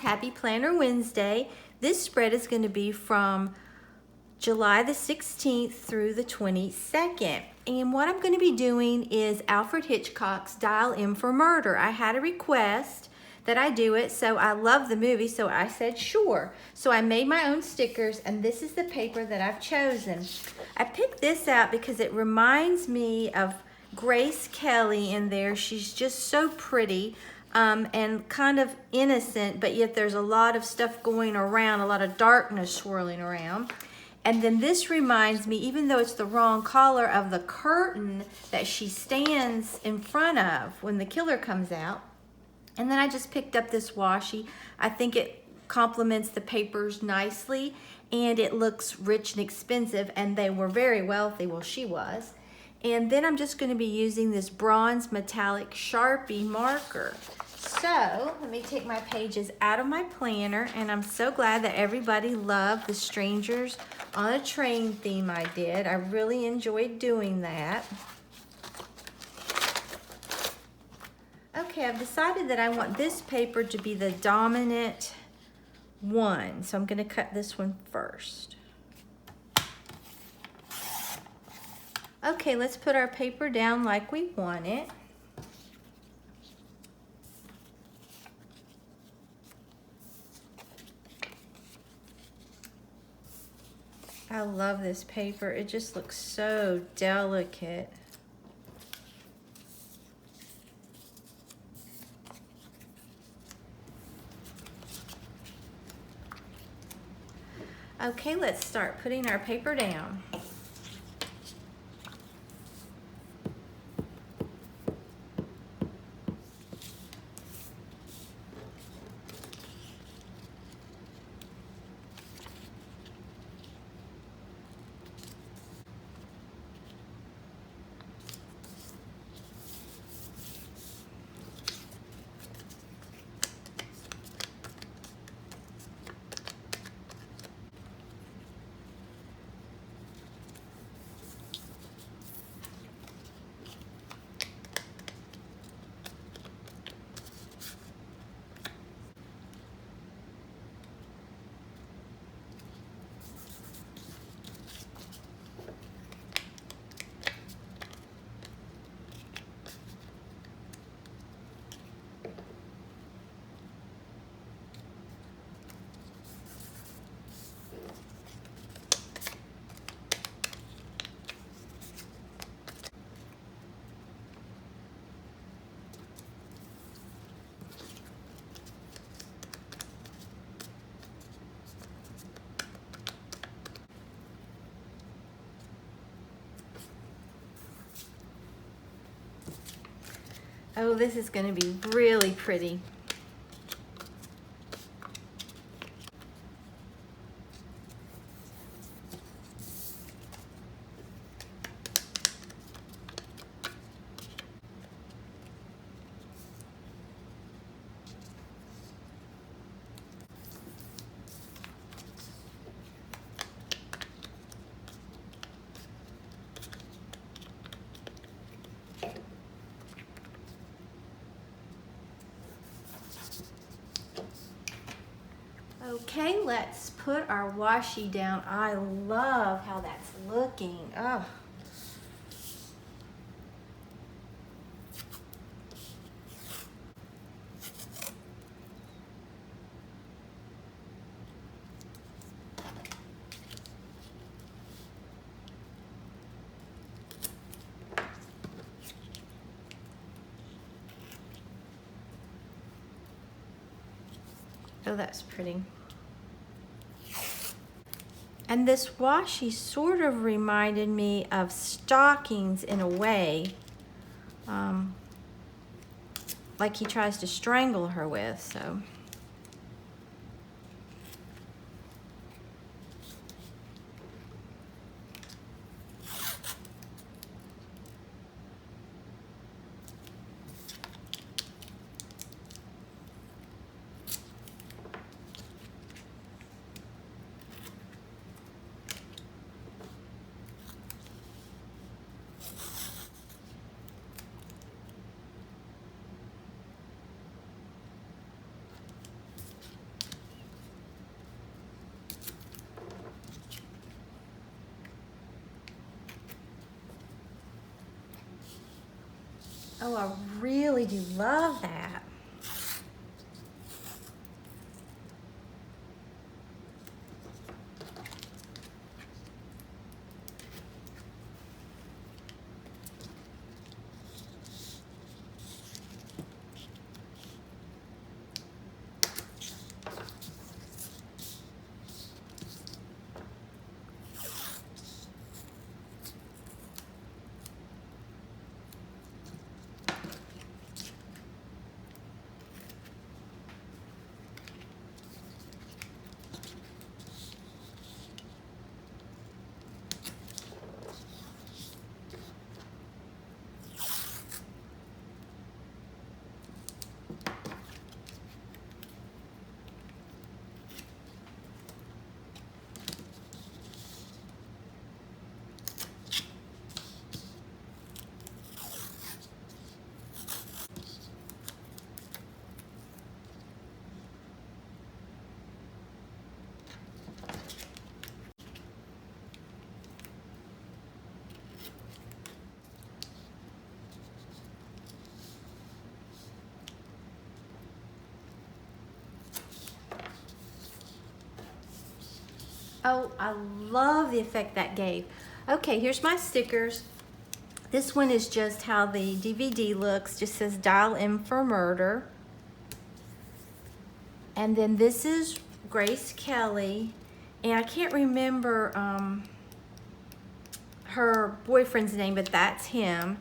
Happy Planner Wednesday. This spread is going to be from July the 16th through the 22nd. And what I'm going to be doing is Alfred Hitchcock's Dial M for Murder. I had a request that I do it, so I love the movie, so I said sure. So I made my own stickers, and this is the paper that I've chosen. I picked this out because it reminds me of Grace Kelly in there. She's just so pretty. And kind of innocent, but yet there's a lot of stuff going around, a lot of darkness swirling around. And then this reminds me, even though it's the wrong color, of the curtain that she stands in front of when the killer comes out. And then I just picked up this washi. I think it complements the papers nicely, and it looks rich and expensive, and they were very wealthy. Well, she was. And then I'm just going to be using this bronze metallic Sharpie marker. So let me take my pages out of my planner, and I'm so glad that everybody loved the Strangers on a Train theme I did. I really enjoyed doing that. Okay, I've decided that I want this paper to be the dominant one, so I'm going to cut this one first. Okay, let's put our paper down like we want it. I love this paper. It just looks so delicate. Okay, let's start putting our paper down. Oh, this is going to be really pretty. Okay, let's put our washi down. I love how that's looking. Oh. Oh, that's pretty. And this washi sort of reminded me of stockings in a way, like he tries to strangle her with, so. Oh, I really do love that. Oh, I love the effect that gave. Okay, here's my stickers. This one is just how the DVD looks, just says Dial M for Murder. And then this is Grace Kelly, and I can't remember her boyfriend's name, but that's him.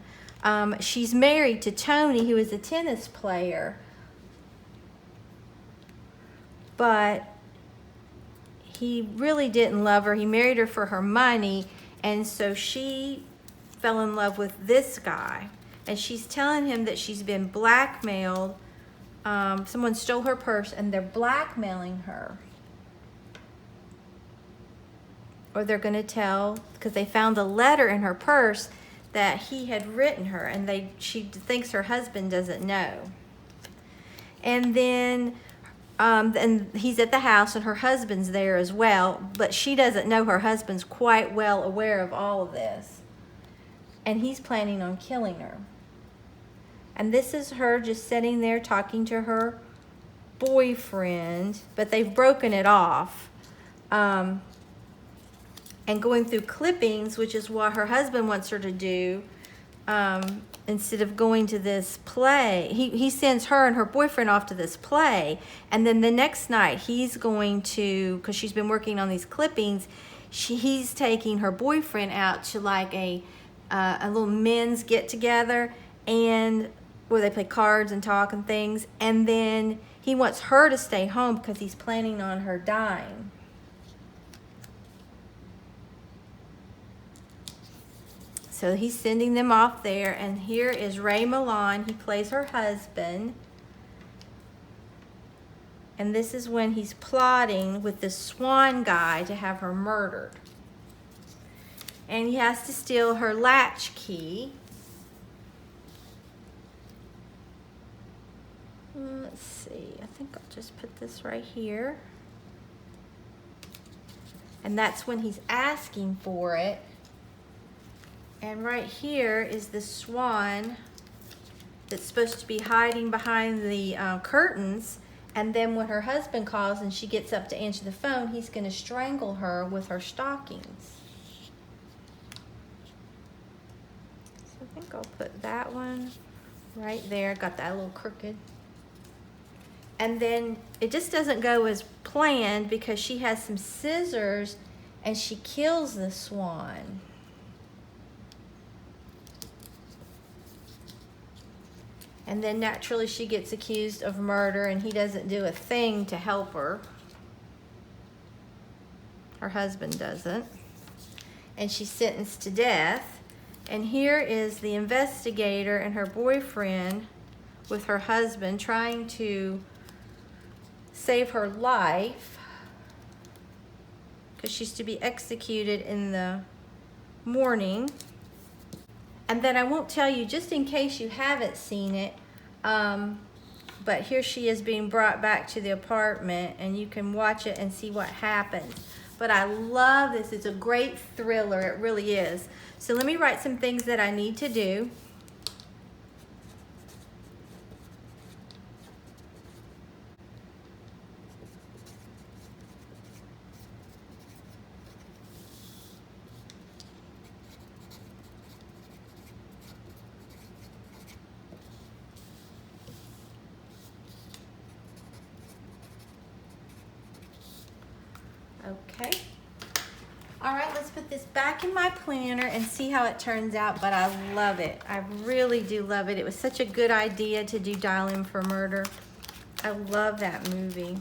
She's married to Tony, who is a tennis player, but he really didn't love her. He married her for her money, and so she fell in love with this guy, and she's telling him that she's been blackmailed. Someone stole her purse and they're blackmailing her. Or they're going to tell, because they found a letter in her purse that he had written her, and she thinks her husband doesn't know. And then and he's at the house and her husband's there as well, but she doesn't know her husband's quite well aware of all of this. And he's planning on killing her. And this is her just sitting there talking to her boyfriend, but they've broken it off. And going through clippings, which is what her husband wants her to do, instead of going to this play. He sends her and her boyfriend off to this play, and then the next night he's going to, because she's been working on these clippings, he's taking her boyfriend out to like a little men's get-together, and where they play cards and talk and things, and then he wants her to stay home because he's planning on her dying. So he's sending them off there, and here is Ray Milland. He plays her husband. And this is when he's plotting with this Swan guy to have her murdered. And he has to steal her latch key. Let's see, I think I'll just put this right here. And that's when he's asking for it. And right here is the Swan that's supposed to be hiding behind the curtains. And then when her husband calls and she gets up to answer the phone, he's going to strangle her with her stockings. So I think I'll put that one right there. Got that a little crooked. And then it just doesn't go as planned because she has some scissors and she kills the Swan. And then naturally she gets accused of murder and he doesn't do a thing to help her. Her husband doesn't. And she's sentenced to death. And here is the investigator and her boyfriend with her husband trying to save her life because she's to be executed in the morning. And then I won't tell you, just in case you haven't seen it, but here she is being brought back to the apartment, and you can watch it and see what happens. But I love this. It's a great thriller. It really is. So let me write some things that I need to do. Okay. All right, let's put this back in my planner and see how it turns out, but I love it. I really do love it. It was such a good idea to do Dial M for Murder. I love that movie.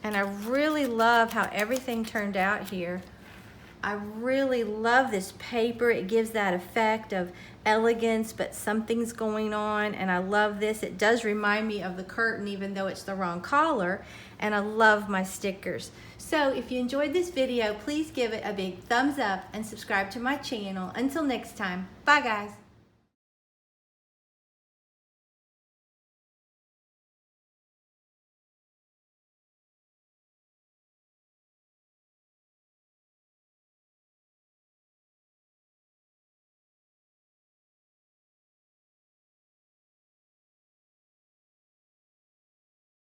And I really love how everything turned out here. I really love this paper. It gives that effect of elegance, but something's going on, and I love this. It does remind me of the curtain, even though it's the wrong color, and I love my stickers. So if you enjoyed this video, please give it a big thumbs up and subscribe to my channel. Until next time, bye guys.